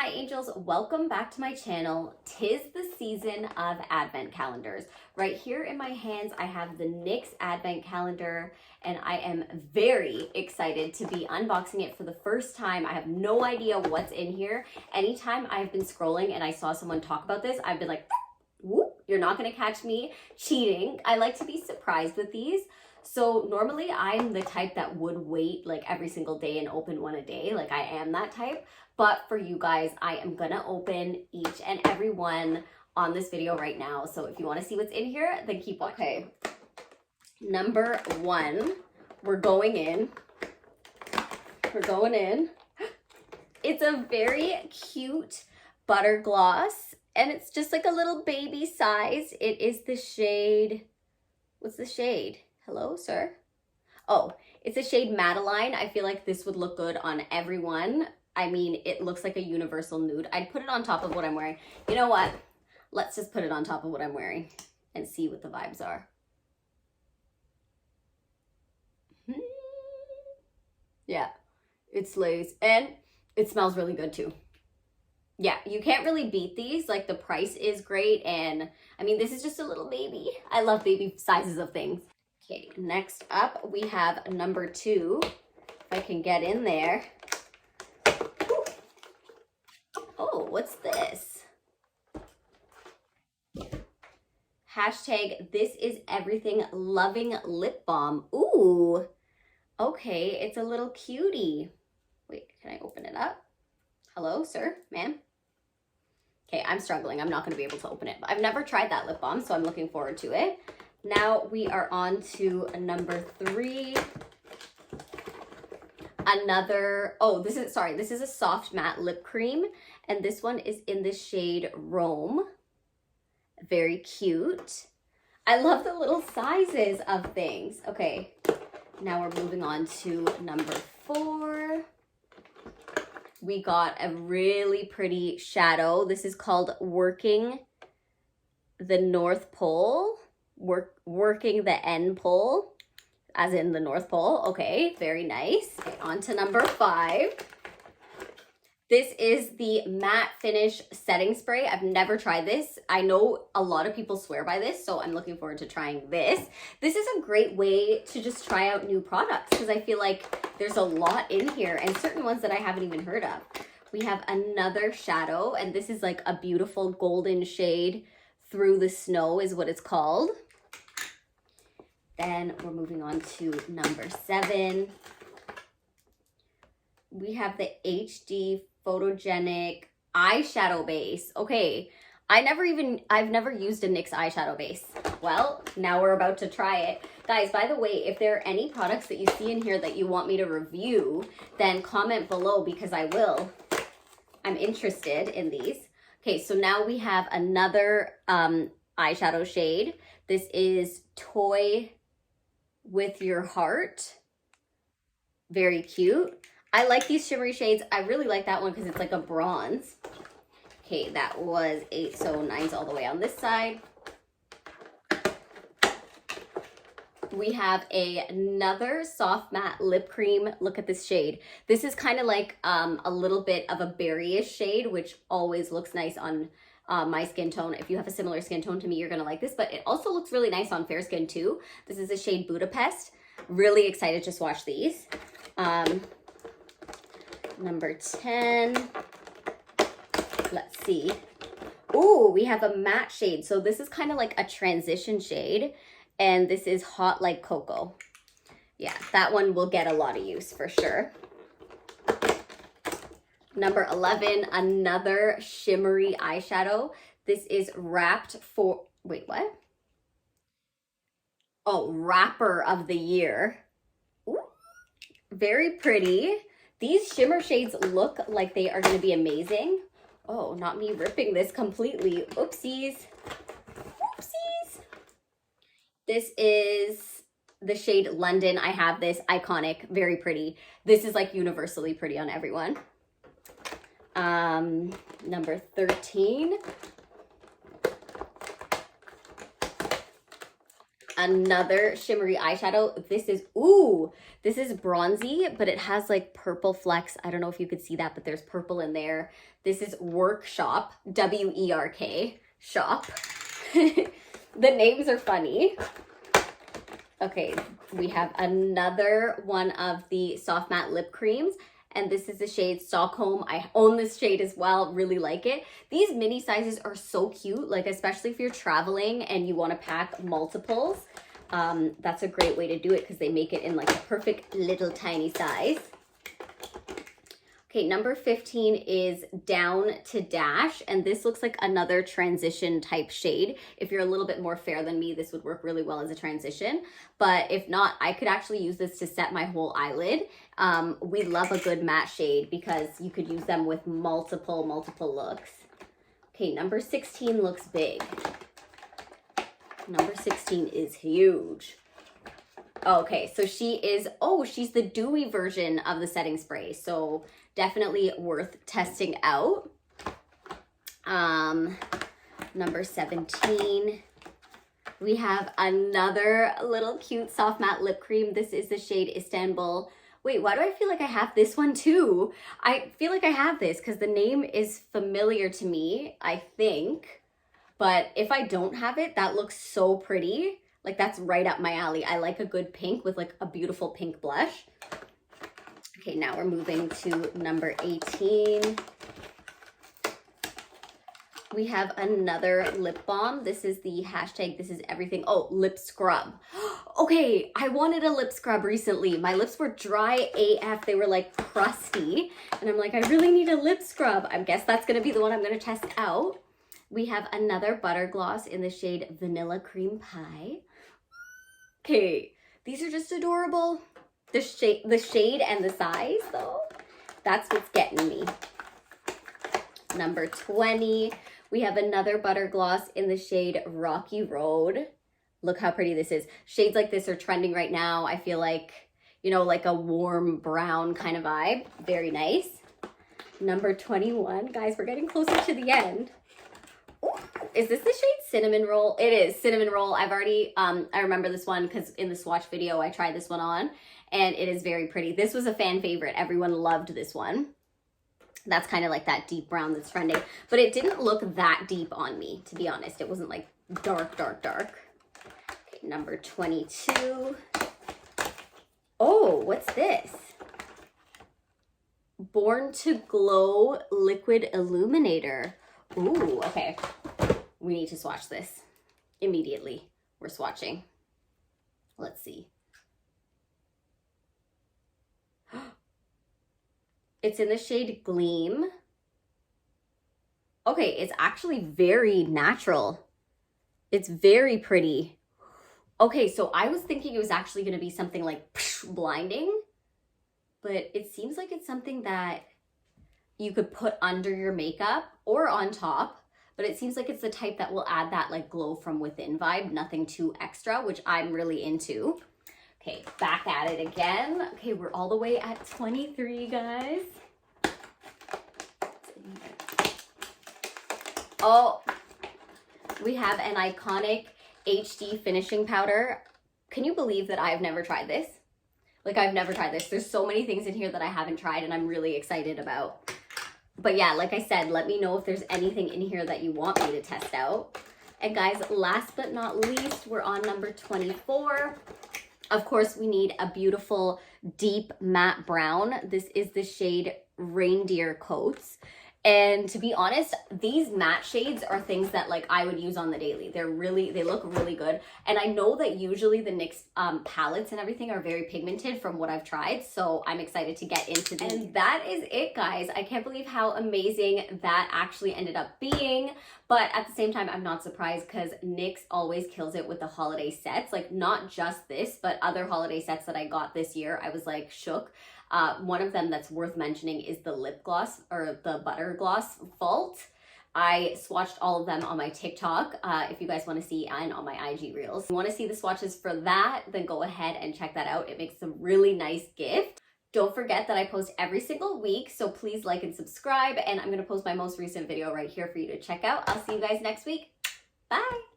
Hi angels, welcome back to my channel. Tis the season of advent calendars. Right here in my hands, I have the NYX advent calendar and I am very excited to be unboxing it for the first time. I have no idea what's in here. Anytime I've been scrolling and I saw someone talk about this, I've been like, whoop, you're not gonna catch me cheating. I like to be surprised with these. So normally I'm the type that would wait like every single day and open one a day. Like I am that type. But for you guys, I am gonna open each and every one on this video right now. So if you wanna see what's in here, then keep watching. Okay, number one, we're going in. It's a very cute butter gloss and it's just like a little baby size. It is the shade, what's the shade? Hello, sir? Oh, it's a shade Madeline. I feel like this would look good on everyone. I mean, it looks like a universal nude. I'd put it on top of what I'm wearing. You know what? Let's just put it on top of what I'm wearing and see what the vibes are. Yeah, it slays. And it smells really good too. Yeah, you can't really beat these. Like the price is great. And I mean, this is just a little baby. I love baby sizes of things. Okay, next up we have number two. If I can get in there. Oh, what's this? Hashtag this is everything loving lip balm. Ooh, okay, it's a little cutie. Wait, can I open it up? Hello, sir, ma'am? Okay, I'm struggling. I'm not gonna be able to open it. I've never tried that lip balm, so I'm looking forward to it. Now we are on to number three. Another, oh, this is a soft matte lip cream. And this one is in the shade Rome. Very cute. I love the little sizes of things. Okay, now we're moving on to number four. We got a really pretty shadow. This is called Working the North Pole. Working the N pole, as in the North Pole. Okay, very nice. Okay, on to number five. This is the matte finish setting spray. I've never tried this. I know a lot of people swear by this, so I'm looking forward to trying this. This is a great way to just try out new products because I feel like there's a lot in here and certain ones that I haven't even heard of. We have another shadow and this is like a beautiful golden shade. Through the Snow is what it's called. Then we're moving on to number seven. We have the HD Photogenic eyeshadow base. Okay, I've never used a NYX eyeshadow base. Well, now we're about to try it. Guys, by the way, if there are any products that you see in here that you want me to review, then comment below because I will. I'm interested in these. Okay, so now we have another eyeshadow shade. This is Toy with Your Heart. Very cute. I like these shimmery shades. I really like that one because it's like a bronze. Okay, that was 8, so 9's all the way on this side. We have another soft matte lip cream. Look at this shade. This is kind of like a little bit of a berryish shade, which always looks nice on my skin tone. If you have a similar skin tone to me, you're gonna like this, but it also looks really nice on fair skin too. This is the shade Budapest. Really excited to swatch these. Number 10, let's see. Ooh, we have a matte shade. So this is kind of like a transition shade. And this is Hot Like Cocoa. Yeah, that one will get a lot of use for sure. Number 11, another shimmery eyeshadow. This is Wrapped for, wait, what? Oh, Wrapper of the Year. Ooh, very pretty. These shimmer shades look like they are gonna be amazing. Oh, not me ripping this completely. Oopsies. Oopsies. This is the shade London. I have this, iconic, very pretty. This is like universally pretty on everyone. Number 13. Another shimmery eyeshadow. This is, ooh, this is bronzy, but it has like purple flecks. I don't know if you could see that, but there's purple in there. This is Workshop, W-E-R-K, shop. The names are funny. Okay, we have another one of the soft matte lip creams. And this is the shade Stockholm. I own this shade as well, really like it. These mini sizes are so cute, like especially if you're traveling and you want to pack multiples. That's a great way to do it because they make it in like a perfect little tiny size. Okay, number 15 is Down to Dash, and this looks like another transition type shade. If you're a little bit more fair than me, this would work really well as a transition. But if not, I could actually use this to set my whole eyelid. We love a good matte shade because you could use them with multiple looks. Okay, number 16 looks big. Number 16 is huge. Okay, so she is, oh, she's the dewy version of the setting spray. So definitely worth testing out. Number 17, we have another little cute soft matte lip cream. This is the shade Istanbul. Wait, why do I feel like I have this one too? I feel like I have this because the name is familiar to me, I think. But if I don't have it, that looks so pretty. Like that's right up my alley. I like a good pink with like a beautiful pink blush. Okay, now we're moving to number 18. We have another lip balm. This is the hashtag, this is everything. Oh, lip scrub. Okay, I wanted a lip scrub recently. My lips were dry AF. They were like crusty. And I'm like, I really need a lip scrub. I guess that's gonna be the one I'm gonna test out. We have another butter gloss in the shade Vanilla Cream Pie. Okay, these are just adorable. The shade and the size though, that's what's getting me. Number 20, we have another butter gloss in the shade Rocky Road. Look how pretty this is. Shades like this are trending right now. I feel like, you know, like a warm brown kind of vibe. Very nice. Number 21, guys, we're getting closer to the end. Ooh, is this the shade Cinnamon Roll? It is Cinnamon Roll. I've already, I remember this one because in the swatch video, I tried this one on and it is very pretty. This was a fan favorite. Everyone loved this one. That's kind of like that deep brown that's trending, but it didn't look that deep on me, to be honest. It wasn't like dark, dark, dark. Okay, number 22. Oh, what's this? Born to Glow Liquid Illuminator. Ooh, okay. We need to swatch this immediately. We're swatching. Let's see. It's in the shade Gleam. Okay, it's actually very natural. It's very pretty. Okay, so I was thinking it was actually going to be something like blinding, but it seems like it's something that you could put under your makeup or on top, but it seems like it's the type that will add that like glow from within vibe, nothing too extra, which I'm really into. Okay, back at it again. Okay, we're all the way at 23, guys. Oh, we have an iconic HD finishing powder. Can you believe that I've never tried this? Like, I've never tried this. There's so many things in here that I haven't tried and I'm really excited about. But yeah, like I said, let me know if there's anything in here that you want me to test out. And guys, last but not least, we're on number 24. Of course, we need a beautiful deep matte brown. This is the shade Reindeer Coats. And to be honest, these matte shades are things that like I would use on the daily. They look really good. And I know that usually the NYX palettes and everything are very pigmented from what I've tried. So I'm excited to get into these. And that is it, guys. I can't believe how amazing that actually ended up being. But at the same time, I'm not surprised because NYX always kills it with the holiday sets. Like not just this, but other holiday sets that I got this year. I was like shook. One of them that's worth mentioning is the lip gloss or the butter gloss Vault. I swatched all of them on my TikTok if you guys want to see, and on my IG reels. If you want to see the swatches for that, then go ahead and check that out. It makes a really nice gift. Don't forget that I post every single week, so please like and subscribe, and I'm going to post my most recent video right here for you to check out. I'll see you guys next week. Bye!